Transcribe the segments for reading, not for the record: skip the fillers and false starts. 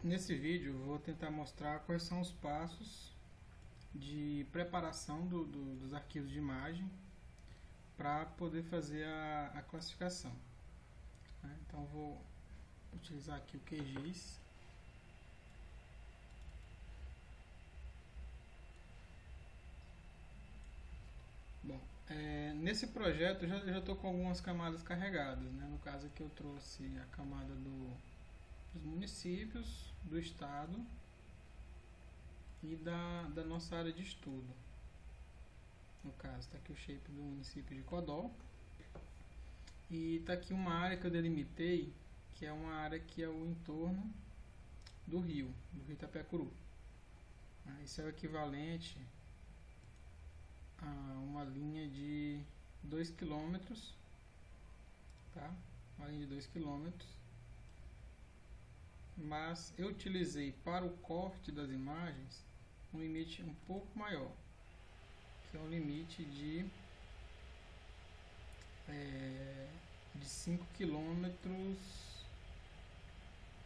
Nesse vídeo eu vou tentar mostrar quais são os passos de preparação dos arquivos de imagem para poder fazer a classificação, né? Então vou utilizar aqui o QGIS. Bom, nesse projeto eu já estou com algumas camadas carregadas, né? No caso aqui eu trouxe a camada dos municípios, do estado e da nossa área de estudo. No caso, está aqui o shape do município de Codó. E está aqui uma área que eu delimitei, que é uma área que é o entorno do rio Itapecuru. Isso é o equivalente a uma linha de 2 km, tá? Uma linha de 2 km. Mas eu utilizei para o corte das imagens um limite um pouco maior, que é um limite de 5 km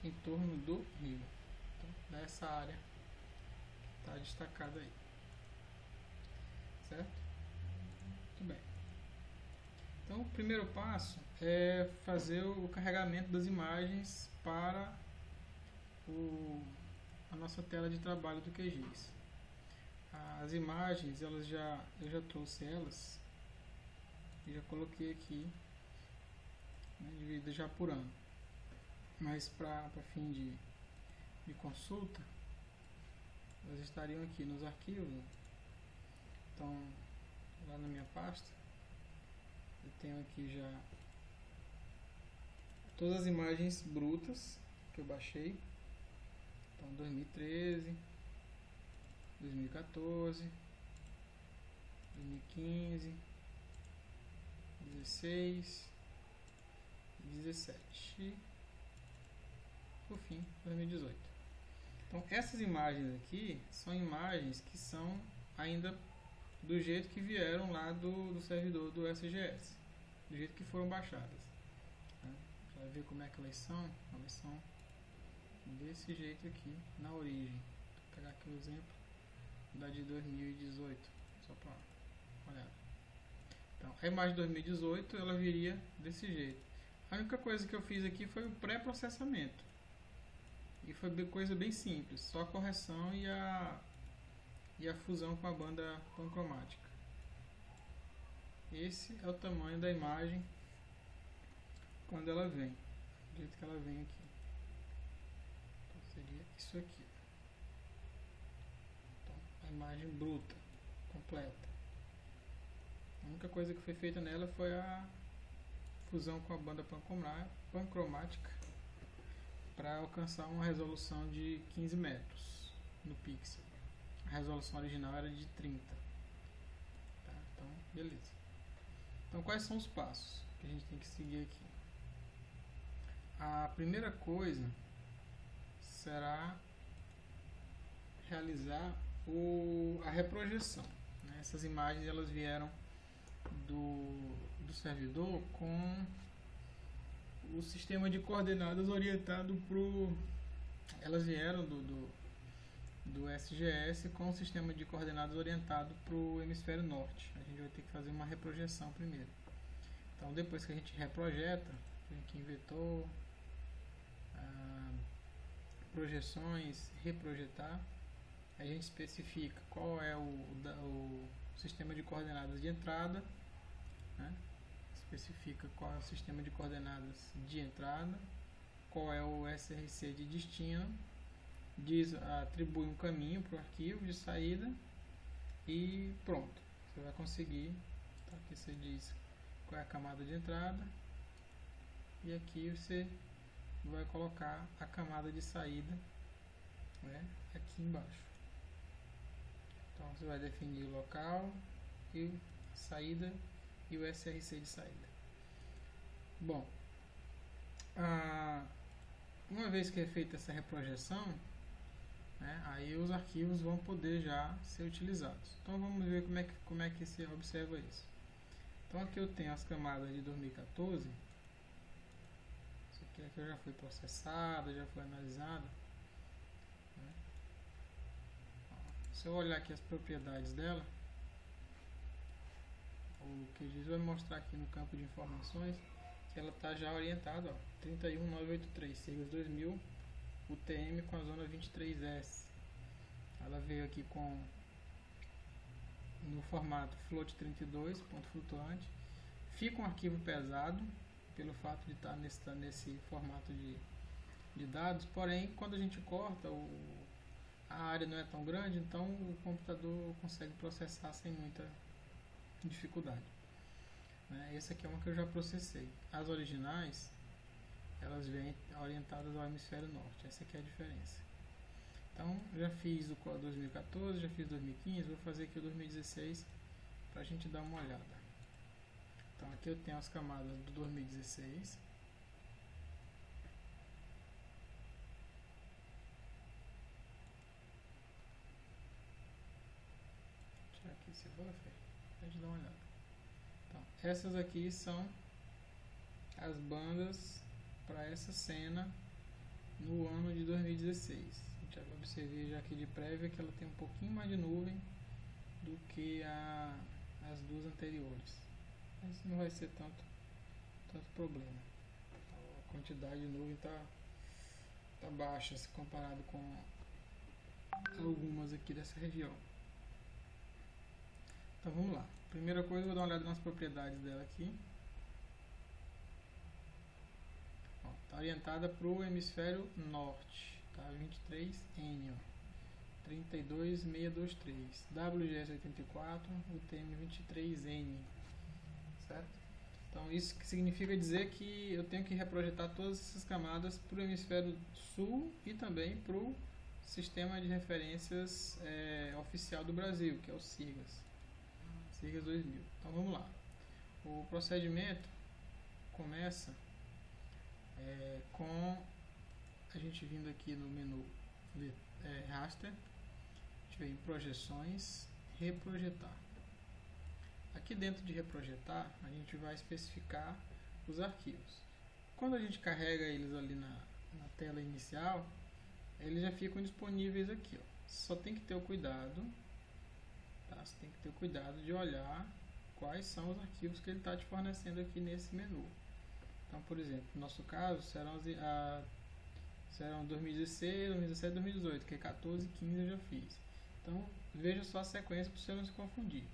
em torno do rio. Então, nessa área está destacada aí, certo? Muito bem. Então o primeiro passo é fazer o carregamento das imagens para a nossa tela de trabalho do QGIS. As imagens, eu já trouxe elas e já coloquei aqui, né, dividida já por ano. Mas para fim de consulta, elas estariam aqui nos arquivos. Então, lá na minha pasta, eu tenho aqui já todas as imagens brutas que eu baixei. Então, 2013, 2014, 2015, 16 e 17 e, por fim, 2018. Então, essas imagens aqui são imagens que são ainda do jeito que vieram lá do servidor do SGS, do jeito que foram baixadas. Você vai ver como é que elas são. Elas são desse jeito aqui na origem. Vou pegar aqui o exemplo da de 2018, só para olhar. Então, a imagem de 2018 ela viria desse jeito. A única coisa que eu fiz aqui foi o pré-processamento. E foi coisa bem simples, só a correção e a fusão com a banda pancromática. Esse é o tamanho da imagem quando ela vem, do jeito que ela vem aqui. Então seria isso aqui. Então, a imagem bruta, completa. A única coisa que foi feita nela foi a fusão com a banda pancromática para alcançar uma resolução de 15 metros no pixel. A resolução original era de 30. Tá? Então, beleza. Então, quais são os passos que a gente tem que seguir aqui? A primeira coisa será realizar a reprojeção, né? Essas imagens elas vieram do servidor com o sistema de coordenadas orientado elas vieram do SGS com o sistema de coordenadas orientado para o hemisfério norte. A gente vai ter que fazer uma reprojeção primeiro. Então, depois que a gente reprojeta, vem aqui em vetor, projeções, reprojetar, a gente especifica qual é o sistema de coordenadas de entrada, né? Especifica qual é o sistema de coordenadas de entrada, qual é o SRC de destino, atribui um caminho para o arquivo de saída e pronto, você vai conseguir. Tá? Aqui você diz qual é a camada de entrada e aqui você vai colocar a camada de saída, né, aqui embaixo. Então você vai definir o local e saída e o SRC de saída. Bom, uma vez que é feita essa reprojeção, né, aí os arquivos vão poder já ser utilizados. Então vamos ver como é que se observa isso. Então aqui eu tenho as camadas de 2014. Isso aqui já foi processada, já foi analisada. Se eu olhar aqui as propriedades dela, o QGIS vai mostrar aqui no campo de informações que ela está já orientada, ó, 31983, siglas 2000, UTM com a zona 23S. Ela veio aqui no formato float 32, ponto flutuante. Fica um arquivo pesado, pelo fato de estar nesse formato de dados, porém, quando a gente corta, a área não é tão grande, então o computador consegue processar sem muita dificuldade. Essa aqui é uma que eu já processei. As originais, elas vêm orientadas ao hemisfério norte. Essa aqui é a diferença. Então, já fiz o 2014, já fiz 2015, vou fazer aqui o 2016 para a gente dar uma olhada. Então, aqui eu tenho as camadas do 2016. Vou tirar aqui esse buffer para a gente dar uma olhada. Então, essas aqui são as bandas para essa cena no ano de 2016. Já observei já aqui de prévia que ela tem um pouquinho mais de nuvem do que as duas anteriores. Mas não vai ser tanto problema. A quantidade de nuvem está baixa se comparado com algumas aqui dessa região. Então vamos lá. Primeira coisa, eu vou dar uma olhada nas propriedades dela aqui. Está orientada para o hemisfério norte. Tá? 23N, 32623, WGS84, UTM 23N, certo? Então isso significa dizer que eu tenho que reprojetar todas essas camadas para o hemisfério sul e também para o sistema de referências oficial do Brasil, que é o SIGAS 2000. Então vamos lá. O procedimento começa com a gente vindo aqui no menu raster, a gente vem em projeções, reprojetar. Aqui dentro de reprojetar, a gente vai especificar os arquivos. Quando a gente carrega eles ali na tela inicial, eles já ficam disponíveis aqui, ó. Só tem que ter o cuidado, tá? Você tem que ter o cuidado de olhar quais são os arquivos que ele está te fornecendo aqui nesse menu. Então, por exemplo, no nosso caso serão 2016, 2017, 2018, que é 14 e 15 eu já fiz. Então, veja só a sequência para você não se confundir.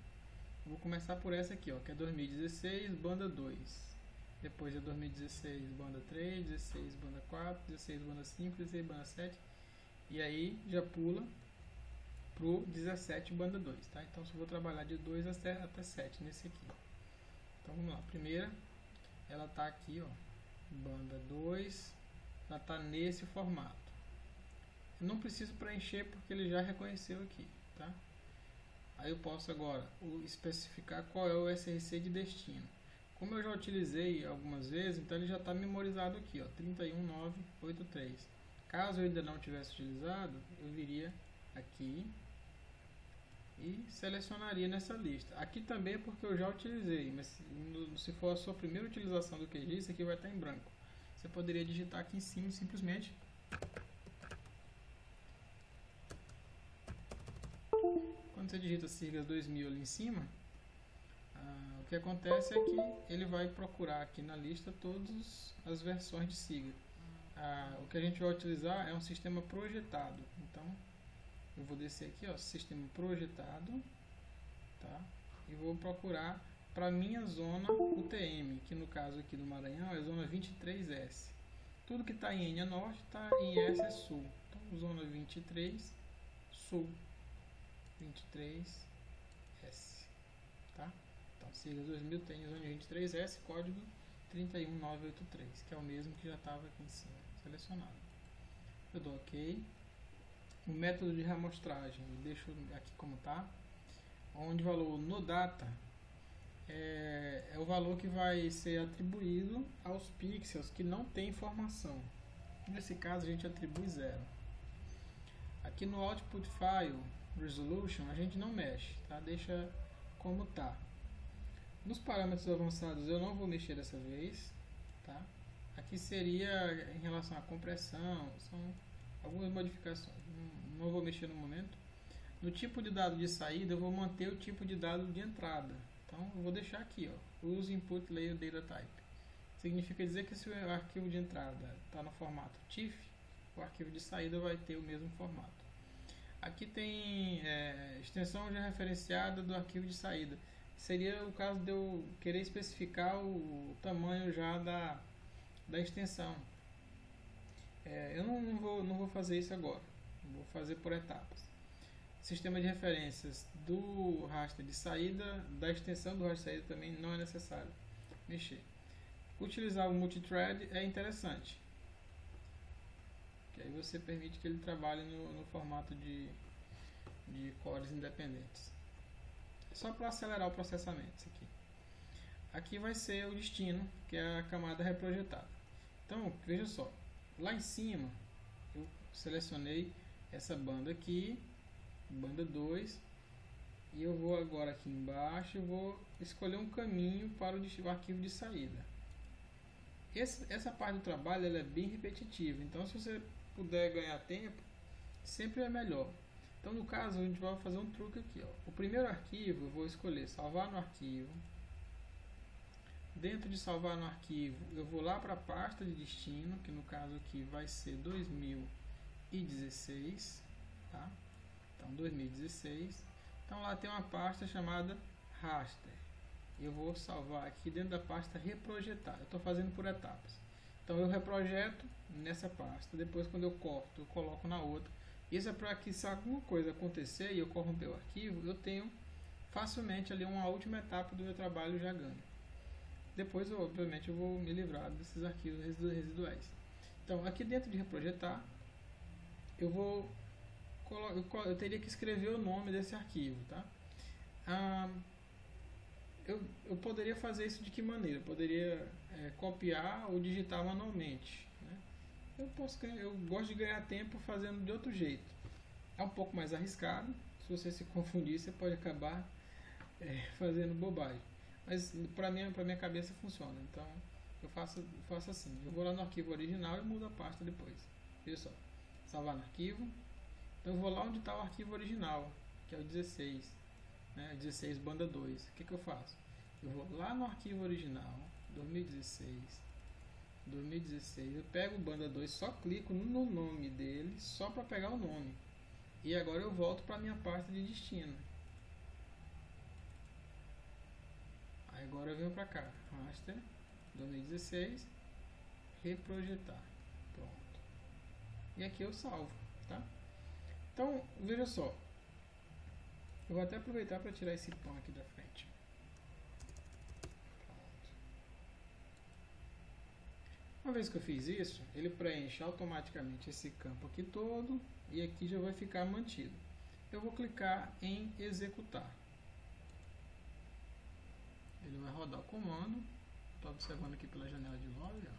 Eu vou começar por essa aqui, ó, que é 2016, banda 2. Depois é 2016, banda 3, 16, banda 4, 16, banda 5, 16, banda 7. E aí já pula pro 17, banda 2, tá? Então, só vou trabalhar de 2 até 7 nesse aqui. Então, vamos lá. A primeira, ela tá aqui, ó, banda 2, ela tá nesse formato. Eu não preciso preencher porque ele já reconheceu aqui, tá? Aí eu posso agora especificar qual é o SRC de destino. Como eu já utilizei algumas vezes, então ele já está memorizado aqui, ó, 31983. Caso eu ainda não tivesse utilizado, eu viria aqui e selecionaria nessa lista. Aqui também é porque eu já utilizei, mas se for a sua primeira utilização do QGIS, isso aqui vai estar em branco. Você poderia digitar aqui em cima simplesmente. Quando você digita SIGAS 2000 ali em cima, o que acontece é que ele vai procurar aqui na lista todas as versões de SIGA. O que a gente vai utilizar é um sistema projetado. Então, eu vou descer aqui, ó, sistema projetado, tá? E vou procurar para minha zona UTM, que no caso aqui do Maranhão é zona 23S. Tudo que está em N é norte, está em S é sul. Então, zona 23, sul, 23S, tá? Então, SIGAS 2000 tem zona 23S, código 31983, que é o mesmo que já estava aqui em cima, selecionado. Eu dou OK. O método de reamostragem, deixo aqui como está, onde o valor no data é o valor que vai ser atribuído aos pixels que não tem informação. Nesse caso a gente atribui 0. Aqui no Output File Resolution a gente não mexe, tá? Deixa como está. Nos parâmetros avançados eu não vou mexer dessa vez, tá? Aqui seria em relação à compressão, são algumas modificações, não vou mexer no momento. No tipo de dado de saída, eu vou manter o tipo de dado de entrada. Então, eu vou deixar aqui, ó, use input layer data type. Significa dizer que se o arquivo de entrada está no formato TIFF, o arquivo de saída vai ter o mesmo formato. Aqui tem extensão já referenciada do arquivo de saída. Seria o caso de eu querer especificar o tamanho já da extensão. Eu não vou fazer isso agora. Vou fazer por etapas. Sistema de referências do raster de saída, da extensão do raster de saída também não é necessário mexer. Utilizar o multithread é interessante, que aí você permite que ele trabalhe no formato de cores independentes. Só para acelerar o processamento isso aqui. Aqui vai ser o destino, que é a camada reprojetada. Então, veja só, lá em cima eu selecionei essa banda aqui, banda 2, e eu vou agora aqui embaixo, eu vou escolher um caminho para o arquivo de saída. Essa parte do trabalho ela é bem repetitiva, então se você puder ganhar tempo, sempre é melhor. Então no caso a gente vai fazer um truque aqui, ó. O primeiro arquivo eu vou escolher salvar no arquivo. Dentro de salvar no arquivo eu vou lá para a pasta de destino, que no caso aqui vai ser 2016, tá? Então 2016. Então lá tem uma pasta chamada raster. Eu vou salvar aqui dentro da pasta reprojetar. Eu estou fazendo por etapas. Então eu reprojeto nessa pasta. Depois quando eu corto, eu coloco na outra. Isso é para que se alguma coisa acontecer e eu corromper o arquivo, eu tenho facilmente ali uma última etapa do meu trabalho já ganho. Depois, obviamente, eu vou me livrar desses arquivos residuais. Então aqui dentro de reprojetar, eu teria que escrever o nome desse arquivo, tá? Eu poderia fazer isso de que maneira? Eu poderia copiar ou digitar manualmente, né? Eu gosto de ganhar tempo fazendo de outro jeito. É um pouco mais arriscado. Se você se confundir, você pode acabar fazendo bobagem. Mas para minha cabeça funciona. Então eu faço assim. Eu vou lá no arquivo original e mudo a pasta depois. Veja só. Salvar no arquivo. Então eu vou lá onde está o arquivo original, que é o 16. 16 banda 2. O que eu faço? Eu vou lá no arquivo original 2016, eu pego o banda 2, só clico no nome dele, só para pegar o nome, e agora eu volto para a minha pasta de destino. Aí agora eu venho para cá, raster 2016, reprojetar, pronto, e aqui eu salvo, tá? Então veja só, eu vou até aproveitar para tirar esse pão aqui da frente. Pronto. Uma vez que eu fiz isso, ele preenche automaticamente esse campo aqui todo e aqui já vai ficar mantido. Eu vou clicar em executar. Ele vai rodar o comando. Estou observando aqui pela janela de log, ó.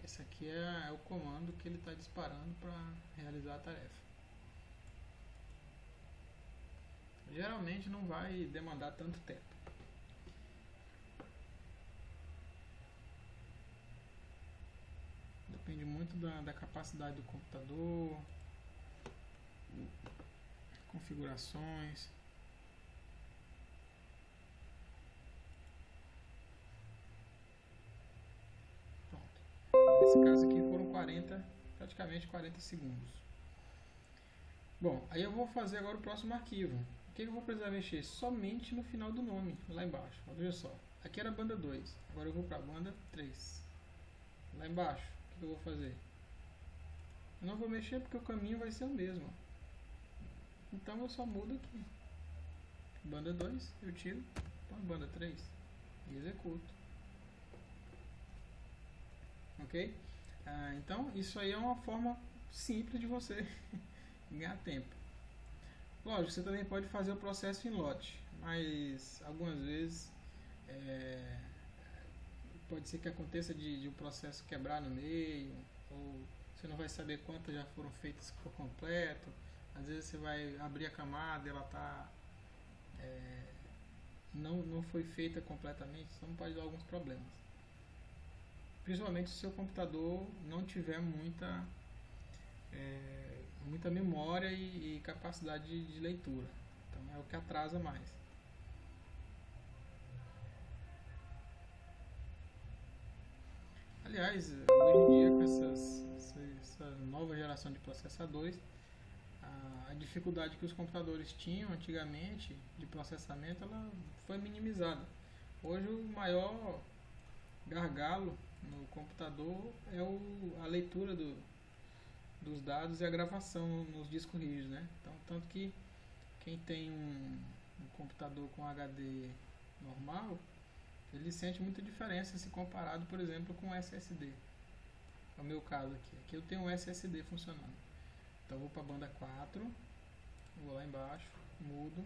Esse aqui é o comando que ele está disparando para realizar a tarefa. Geralmente não vai demandar tanto tempo. Depende muito da capacidade do computador, configurações. Nesse caso aqui foram praticamente 40 segundos. Bom, aí eu vou fazer agora o próximo arquivo. O que eu vou precisar mexer? Somente no final do nome, lá embaixo. Olha só, aqui era a banda 2, agora eu vou para a banda 3. Lá embaixo, o que eu vou fazer? Eu não vou mexer porque o caminho vai ser o mesmo. Então eu só mudo aqui. Banda 2, eu tiro para a banda 3 e executo. Ok? Então isso aí é uma forma simples de você ganhar tempo. Lógico, você também pode fazer o processo em lote, mas algumas vezes pode ser que aconteça de um processo quebrar no meio, ou você não vai saber quantas já foram feitas por completo. Às vezes você vai abrir a camada e ela não foi feita completamente, então pode dar alguns problemas. principalmente se o seu computador não tiver muita memória e capacidade de leitura. Então é o que atrasa mais. Aliás, hoje em dia com essa nova geração de processadores, a dificuldade que os computadores tinham antigamente de processamento, ela foi minimizada. Hoje o maior gargalo no computador é a leitura dos dados e a gravação nos discos rígidos, né? Então, tanto que quem tem um computador com HD normal, ele sente muita diferença se comparado, por exemplo, com SSD. É o meu caso aqui. Aqui eu tenho um SSD funcionando. Então eu vou para a banda 4, vou lá embaixo, mudo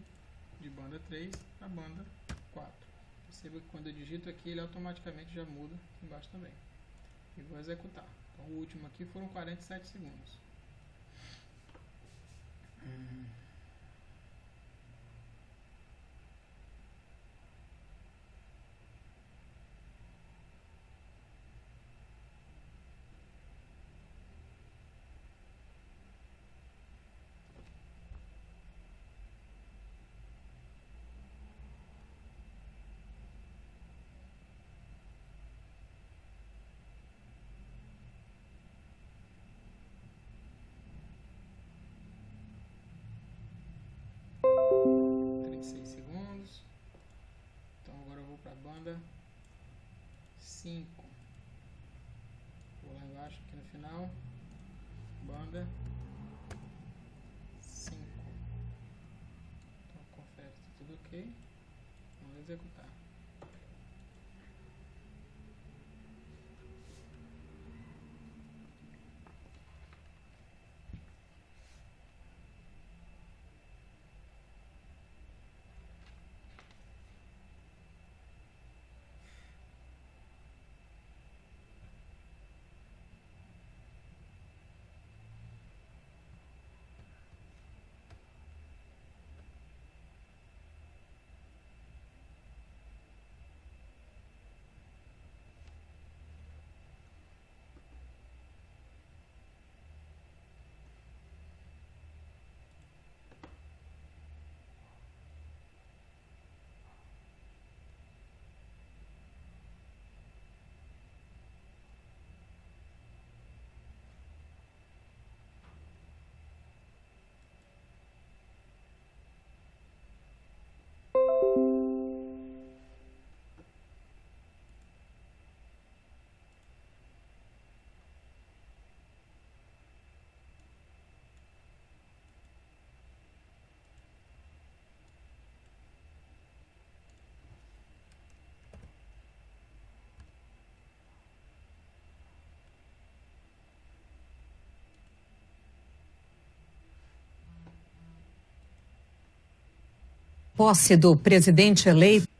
de banda 3 para banda 4. Perceba que quando eu digito aqui, ele automaticamente já muda aqui embaixo também. E vou executar. Então o último aqui foram 47 segundos. Segundos. Então agora eu vou para a banda 5. Vou lá embaixo aqui no final. Banda 5. Então confere se tudo ok. Vamos executar. Posse do presidente eleito.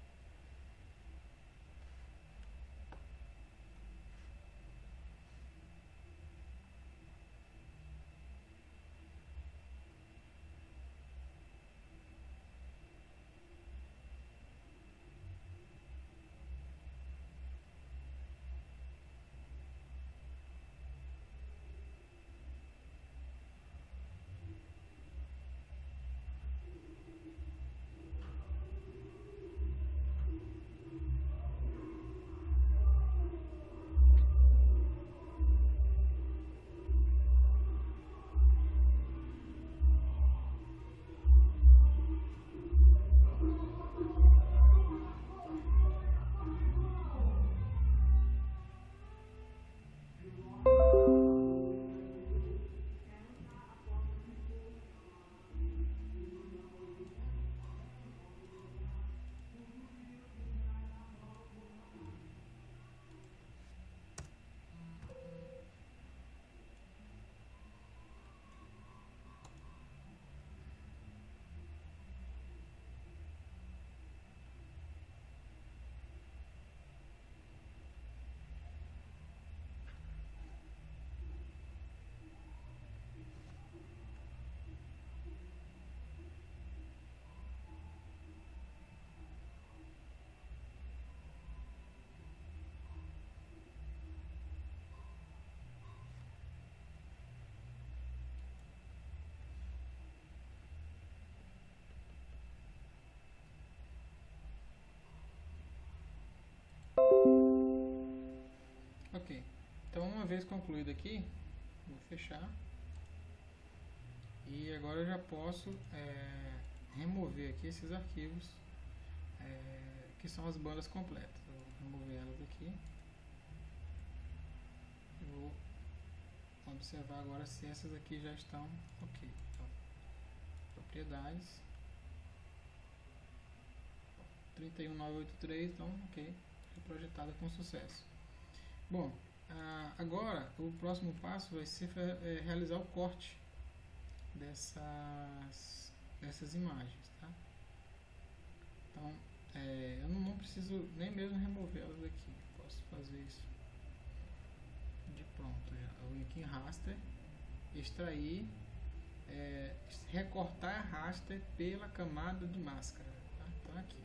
Então, uma vez concluído aqui, vou fechar. E agora eu já posso remover aqui esses arquivos que são as bandas completas. Eu vou remover elas aqui. E vou observar agora se essas aqui já estão ok. Então, propriedades 31983, então ok, foi projetada com sucesso. Bom, agora o próximo passo vai ser realizar o corte dessas imagens, tá? Então eu não preciso nem mesmo removê-las daqui, posso fazer isso de pronto já. Eu vou aqui em raster, extrair, recortar raster pela camada de máscara, tá? Então aqui.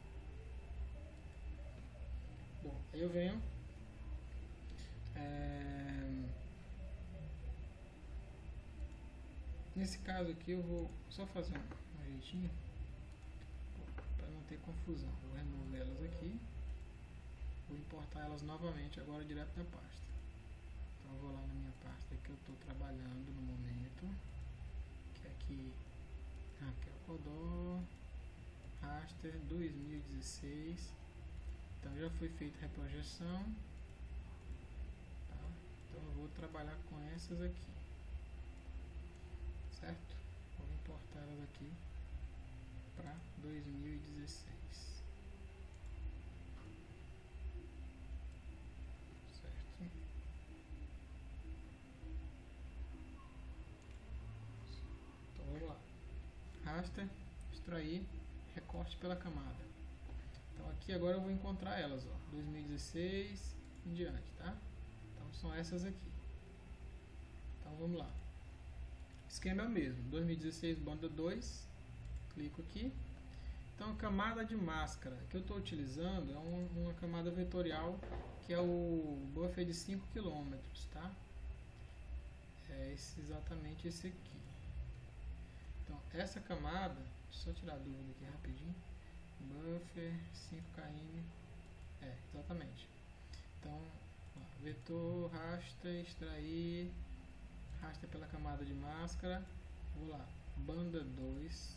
Bom, aí eu venho nesse caso aqui eu vou só fazer um jeitinho para não ter confusão. Vou remover elas aqui, vou importar elas novamente agora direto da pasta. Então eu vou lá na minha pasta que eu estou trabalhando no momento, que é aqui Raquel Codó, raster 2016. Então já foi feita a reprojeção, tá? Então eu vou trabalhar com essas aqui, certo? Vou importar elas aqui para 2016, certo? Então vamos lá, raster, extrair, recorte pela camada. Então aqui agora eu vou encontrar elas, ó, 2016 em diante, tá? Então são essas aqui. Então vamos lá. O esquema é o mesmo, 2016 banda 2, clico aqui. Então a camada de máscara que eu estou utilizando é uma camada vetorial que é o buffer de 5 km, tá? É exatamente esse aqui. Então essa camada, deixa eu só tirar a dúvida aqui rapidinho. Buffer 5 km, exatamente. Então vetor, raster, extrair, raster pela camada de máscara, vou lá, banda 2,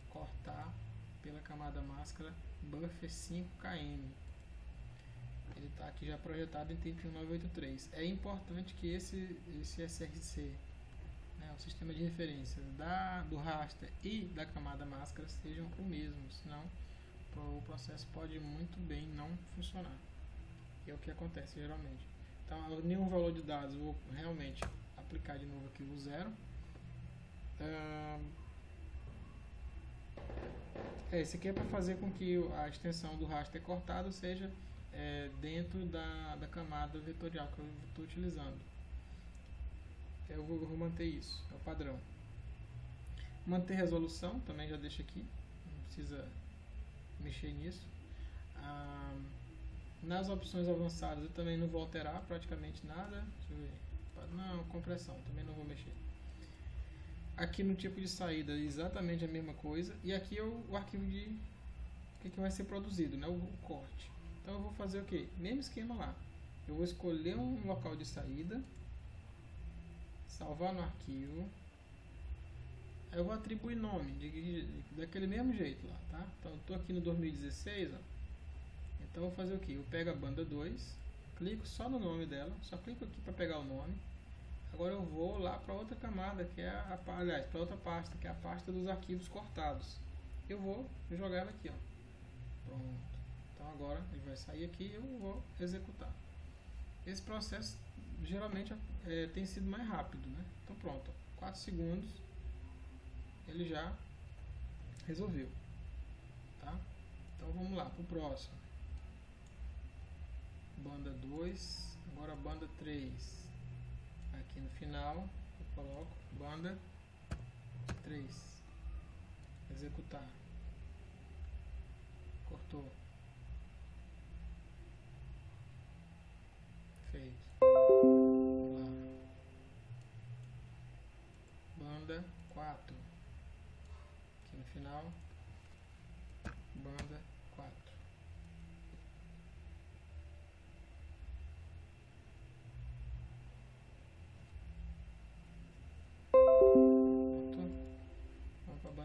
cortar pela camada máscara, buffer 5 km. Ele está aqui já projetado em 31983. É importante que esse SRC, o sistema de referência do raster e da camada máscara sejam o mesmo, senão o processo pode muito bem não funcionar. E é o que acontece geralmente. Então, nenhum valor de dados, vou realmente aplicar de novo aqui o 0. Esse aqui é para fazer com que a extensão do raster cortado seja dentro da camada vetorial que eu estou utilizando. Eu vou manter isso, é o padrão. Manter resolução, também já deixa aqui, não precisa mexer nisso. Nas opções avançadas eu também não vou alterar praticamente nada. Deixa eu ver. Não, compressão, também não vou mexer. Aqui no tipo de saída exatamente a mesma coisa. E aqui é o arquivo de que vai ser produzido, né? O corte. Então eu vou fazer o que? Mesmo esquema lá. Eu vou escolher um local de saída, salvar no arquivo. Aí eu vou atribuir nome daquele mesmo jeito lá, tá? Então eu estou aqui no 2016, ó. Então eu vou fazer o que? Eu pego a banda 2, clico só no nome dela, só clico aqui para pegar o nome. Agora eu vou lá para outra camada, que é aliás, para outra pasta, que é a pasta dos arquivos cortados. Eu vou jogar ela aqui, ó. Pronto. Então agora ele vai sair aqui e eu vou executar. Esse processo geralmente tem sido mais rápido, né? Então pronto, 4 segundos ele já resolveu, tá? Então vamos lá para o próximo. Banda 2, agora banda 3. Aqui no final eu coloco banda 3. Executar. Cortou. Feito. Vamos lá. Banda 4. Aqui no final. Banda 4.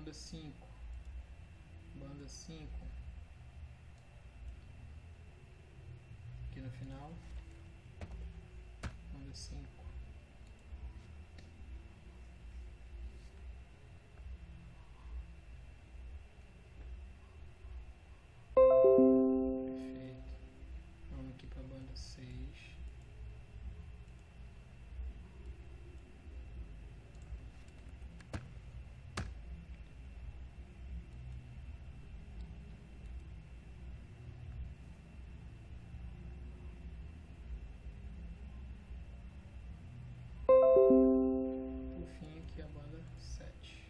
banda 5, aqui no final, banda 5. Perfeito. Vamos aqui para a banda 6. Por fim, aqui a banda 7.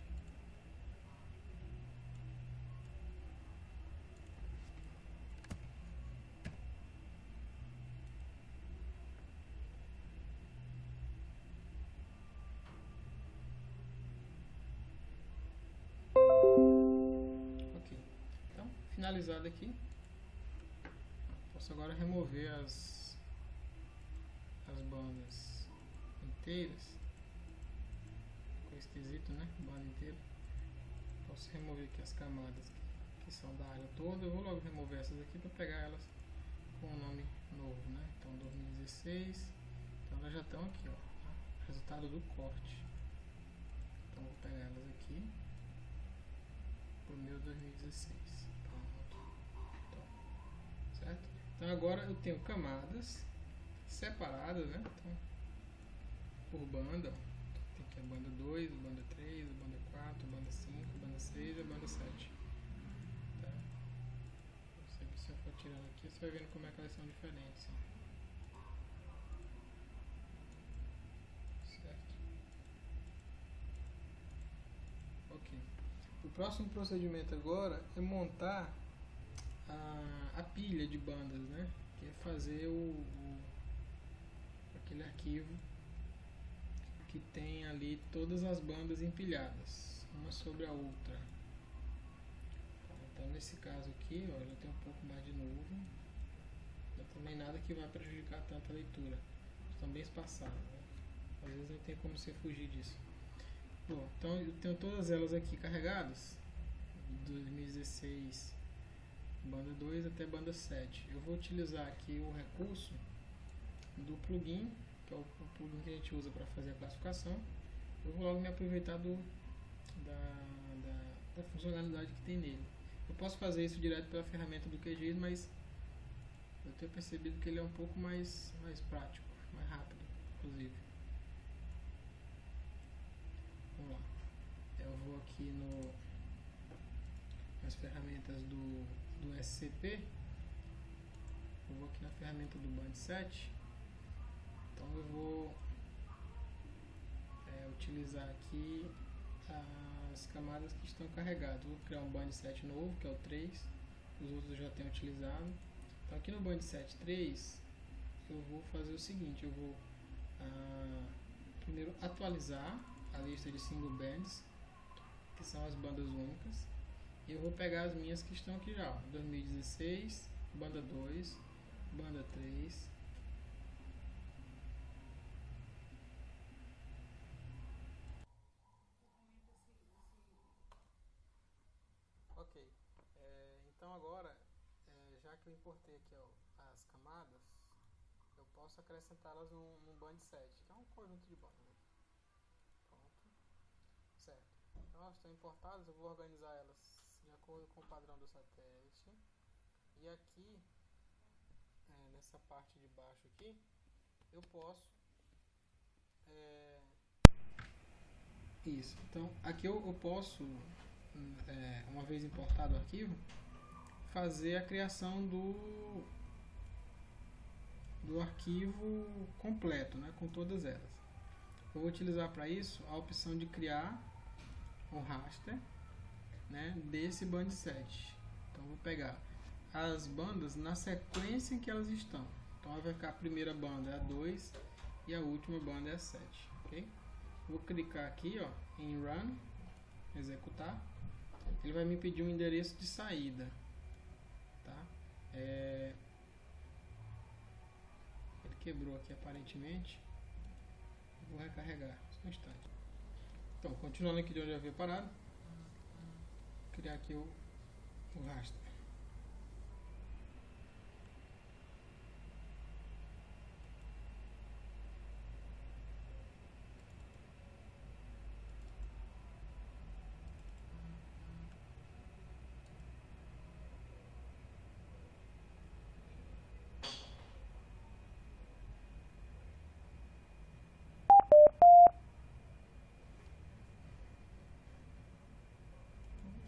Ok, então finalizado aqui, posso agora remover as bandas inteiras. Ficou esquisito, né? Banda inteira. Posso remover aqui as camadas que são da área toda. Eu vou logo remover essas aqui para pegar elas com um nome novo, né? Então 2016, então elas já estão aqui, ó, tá? Resultado do corte. Então vou pegar elas aqui pro meu 2016. Pronto. Então, certo? Então agora eu tenho camadas separadas, né? Então, por banda, ó. Tem aqui a banda 2, a banda 3, a banda 4, a banda 5, a banda 6 e a banda 7. Tá? Se eu for tirando aqui, você vai vendo como é que elas são diferentes, ó. Certo? Ok. O próximo procedimento agora é montar a pilha de bandas, né? Que é fazer aquele arquivo que tem ali todas as bandas empilhadas, uma sobre a outra. Então nesse caso aqui, ó, já tem um pouco mais de nuvem, não também nada que vai prejudicar tanto a leitura, estão bem espaçadas, né? Às vezes não tem como você fugir disso. Bom, então eu tenho todas elas aqui carregadas, 2016 banda 2 até banda 7. Eu vou utilizar aqui o recurso do plugin, que é o plugin que a gente usa para fazer a classificação. Eu vou logo me aproveitar da funcionalidade que tem nele. Eu posso fazer isso direto pela ferramenta do QGIS, mas eu tenho percebido que ele é um pouco mais prático, mais rápido, inclusive. Vamos lá. Eu vou aqui nas ferramentas do SCP. Eu vou aqui na ferramenta do Band 7. Então eu vou utilizar aqui as camadas que estão carregadas. Eu vou criar um Band 7 novo, que é o 3. Os outros eu já tenho utilizado. Então aqui no Band 7.3 eu vou fazer o seguinte: eu vou primeiro atualizar a lista de single bands, que são as bandas únicas. E eu vou pegar as minhas que estão aqui já, 2016, banda 2, banda 3, ok. Então agora, já que eu importei aqui, ó, as camadas, eu posso acrescentá-las num Band 7, que é um conjunto de bandas. Pronto, certo. Então elas estão importadas, eu vou organizar elas de acordo com o padrão do satélite. E aqui, nessa parte de baixo aqui, eu posso isso. Então aqui eu posso, uma vez importado o arquivo, fazer a criação do arquivo completo, né, com todas elas. Eu vou utilizar para isso a opção de criar um raster, né, desse Band 7. Então vou pegar as bandas na sequência em que elas estão. Então vai ficar a primeira banda é a 2 e a última banda é a 7, ok? Vou clicar aqui, ó, em Run, executar. Ele vai me pedir um endereço de saída, tá? Ele quebrou aqui aparentemente. Vou recarregar só um instante. Então, continuando aqui de onde eu havia parado, criar aqui o raster.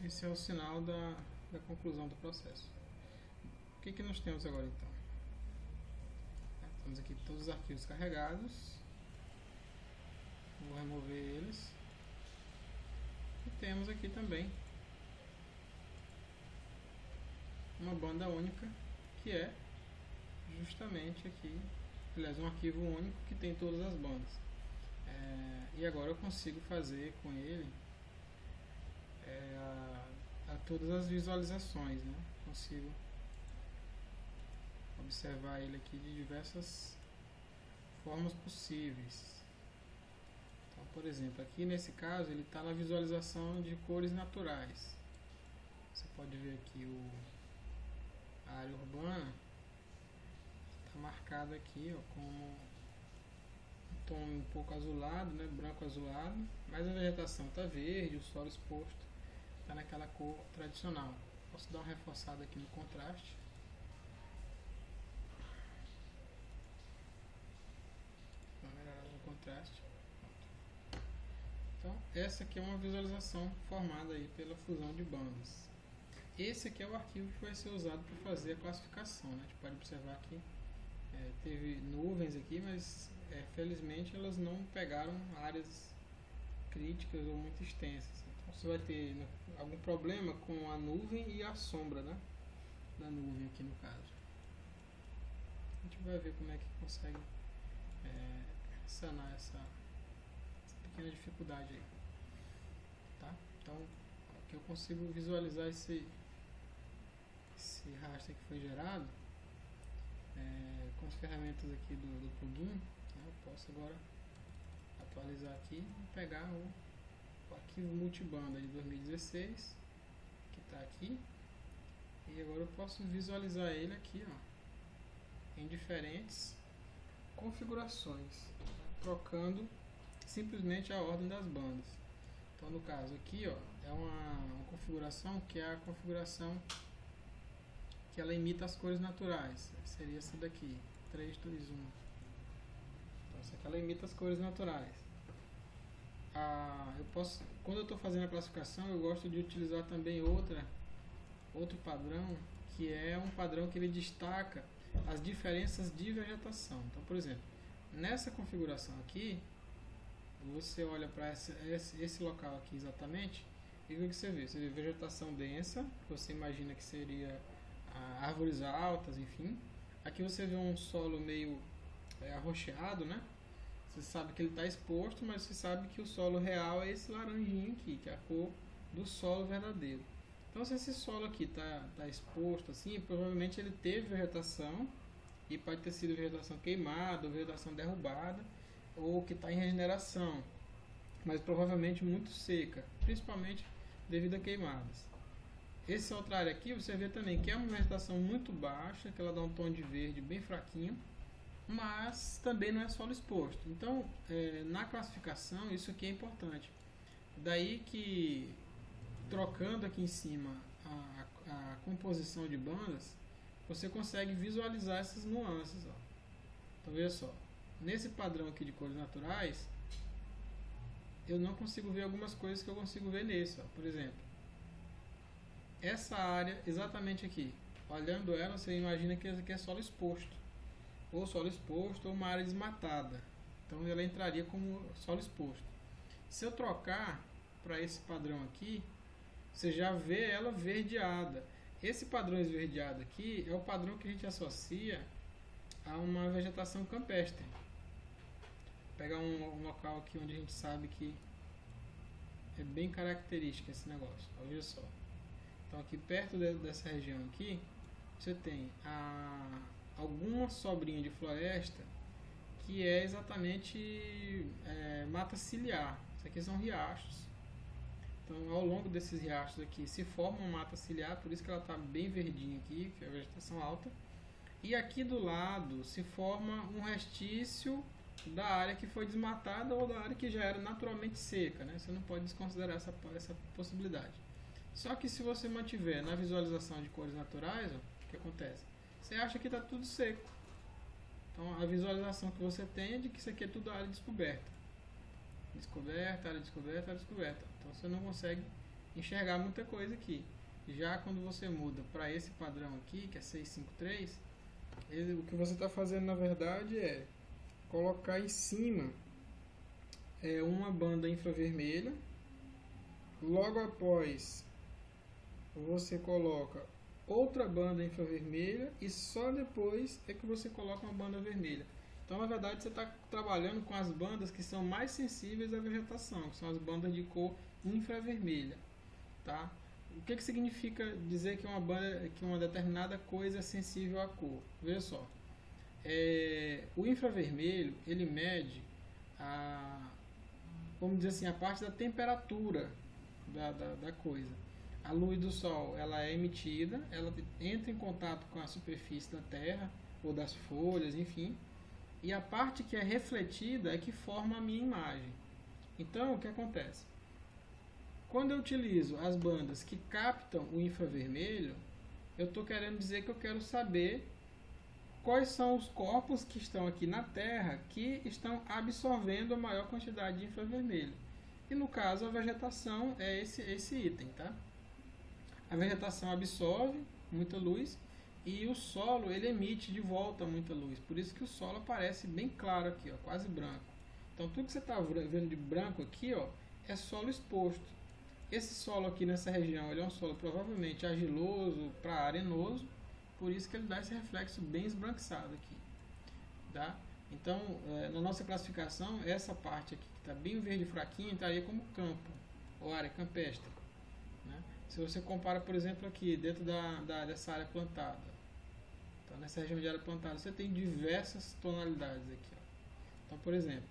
Esse é o sinal da conclusão do processo. O que nós temos agora então? Temos aqui todos os arquivos carregados. Vou remover eles. E temos aqui também uma banda única, que é justamente aqui, aliás, um arquivo único que tem todas as bandas. E agora eu consigo fazer com ele a todas as visualizações, né? Consigo observar ele aqui de diversas formas possíveis. Então, por exemplo, aqui nesse caso ele está na visualização de cores naturais. Você pode ver aqui a área urbana está marcada aqui, ó, como um tom um pouco azulado, né, branco azulado, mas a vegetação está verde, o solo exposto está naquela cor tradicional. Posso dar uma reforçada aqui no contraste. Contraste. Então, essa aqui é uma visualização formada aí pela fusão de bandas. Esse aqui é o arquivo que vai ser usado para fazer a classificação, né? A gente pode observar que teve nuvens aqui, mas felizmente elas não pegaram áreas críticas ou muito extensas. Então, você vai ter algum problema com a nuvem e a sombra, né, da nuvem aqui no caso. A gente vai ver como é que consegue sanar essa pequena dificuldade aí, tá? Então aqui eu consigo visualizar esse raster que foi gerado com as ferramentas aqui do plugin, né? Eu posso agora atualizar aqui e pegar o arquivo multibanda de 2016 que está aqui, e agora eu posso visualizar ele aqui, ó, em diferentes configurações, trocando simplesmente a ordem das bandas. Então, no caso aqui, ó, é uma configuração que é a configuração que ela imita as cores naturais. Seria essa daqui, 3, 2, 1. Então, essa aqui ela imita as cores naturais. Quando eu estou fazendo a classificação, eu gosto de utilizar também outro padrão, que é um padrão que ele destaca as diferenças de vegetação. Então, por exemplo, nessa configuração aqui, você olha para esse local aqui exatamente, e o que você vê? Você vê vegetação densa, que você imagina que seria árvores altas, enfim. Aqui você vê um solo meio arroxeado, né? Você sabe que ele está exposto, mas você sabe que o solo real é esse laranjinho aqui, que é a cor do solo verdadeiro. Então, se esse solo aqui está exposto assim, provavelmente ele teve vegetação, e pode ter sido vegetação queimada, ou vegetação derrubada, ou que está em regeneração, mas provavelmente muito seca, principalmente devido a queimadas. Essa outra área aqui, você vê também que é uma vegetação muito baixa, que ela dá um tom de verde bem fraquinho, mas também não é solo exposto. Então, na classificação, isso aqui é importante. Daí que, trocando aqui em cima a composição de bandas, você consegue visualizar essas nuances, ó. Então, veja só, nesse padrão aqui de cores naturais, eu não consigo ver algumas coisas que eu consigo ver nesse, ó. Por exemplo, essa área exatamente aqui, olhando ela, você imagina que essa aqui é solo exposto, ou uma área desmatada. Então ela entraria como solo exposto. Se eu trocar para esse padrão aqui, você já vê ela verdeada. Esse padrão esverdeado aqui é o padrão que a gente associa a uma vegetação campestre. Vou pegar um local aqui onde a gente sabe que é bem característico esse negócio. Olha só. Então aqui perto dessa região aqui, você tem alguma sobrinha de floresta que é exatamente mata ciliar. Isso aqui são riachos. Então, ao longo desses riachos aqui se forma uma mata ciliar, por isso que ela está bem verdinha aqui, que é a vegetação alta. E aqui do lado se forma um restício da área que foi desmatada ou da área que já era naturalmente seca, né? Você não pode desconsiderar essa possibilidade. Só que se você mantiver na visualização de cores naturais, ó, o que acontece? Você acha que está tudo seco. Então a visualização que você tem é de que isso aqui é tudo área descoberta. Descoberta, área descoberta, área descoberta. Então você não consegue enxergar muita coisa aqui. Já quando você muda para esse padrão aqui, que é 653, o que você está fazendo na verdade é colocar em cima uma banda infravermelha. Logo após você coloca outra banda infravermelha e só depois é que você coloca uma banda vermelha. Então, na verdade, você está trabalhando com as bandas que são mais sensíveis à vegetação, que são as bandas de cor infravermelha, tá? O que significa dizer que uma determinada coisa é sensível à cor? Veja só, o infravermelho ele mede vamos dizer assim, a parte da temperatura da coisa. A luz do sol ela é emitida, ela entra em contato com a superfície da terra ou das folhas, enfim, e a parte que é refletida é que forma a minha imagem. Então, o que acontece? Quando eu utilizo as bandas que captam o infravermelho, eu estou querendo dizer que eu quero saber quais são os corpos que estão aqui na Terra que estão absorvendo a maior quantidade de infravermelho. E no caso, a vegetação é esse item, tá? A vegetação absorve muita luz e o solo ele emite de volta muita luz. Por isso que o solo aparece bem claro aqui, ó, quase branco. Então tudo que você está vendo de branco aqui, ó, é solo exposto. Esse solo aqui nessa região ele é um solo provavelmente argiloso para arenoso, por isso que ele dá esse reflexo bem esbranquiçado aqui, tá? Então, na nossa classificação, essa parte aqui que está bem verde fraquinho estaria como campo ou área campestre, né? Se você compara, por exemplo, aqui dentro dessa área plantada, então, nessa região de área plantada, você tem diversas tonalidades aqui, ó. Então, por exemplo,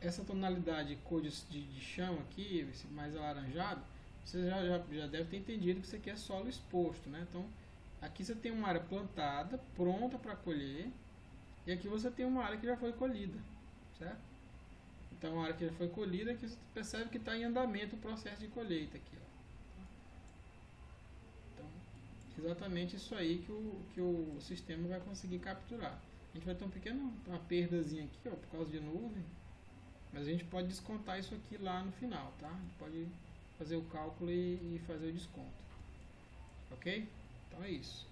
essa tonalidade cor de chão aqui, esse mais alaranjado, você já deve ter entendido que isso aqui é solo exposto, né? Então, aqui você tem uma área plantada, pronta para colher, e aqui você tem uma área que já foi colhida, certo? Então, a área que já foi colhida, aqui você percebe que está em andamento o processo de colheita aqui, ó. Então, exatamente isso aí que o sistema vai conseguir capturar. A gente vai ter uma perdazinha aqui, ó, por causa de nuvem, mas a gente pode descontar isso aqui lá no final, tá? A gente pode fazer o cálculo e fazer o desconto. Ok? Então é isso.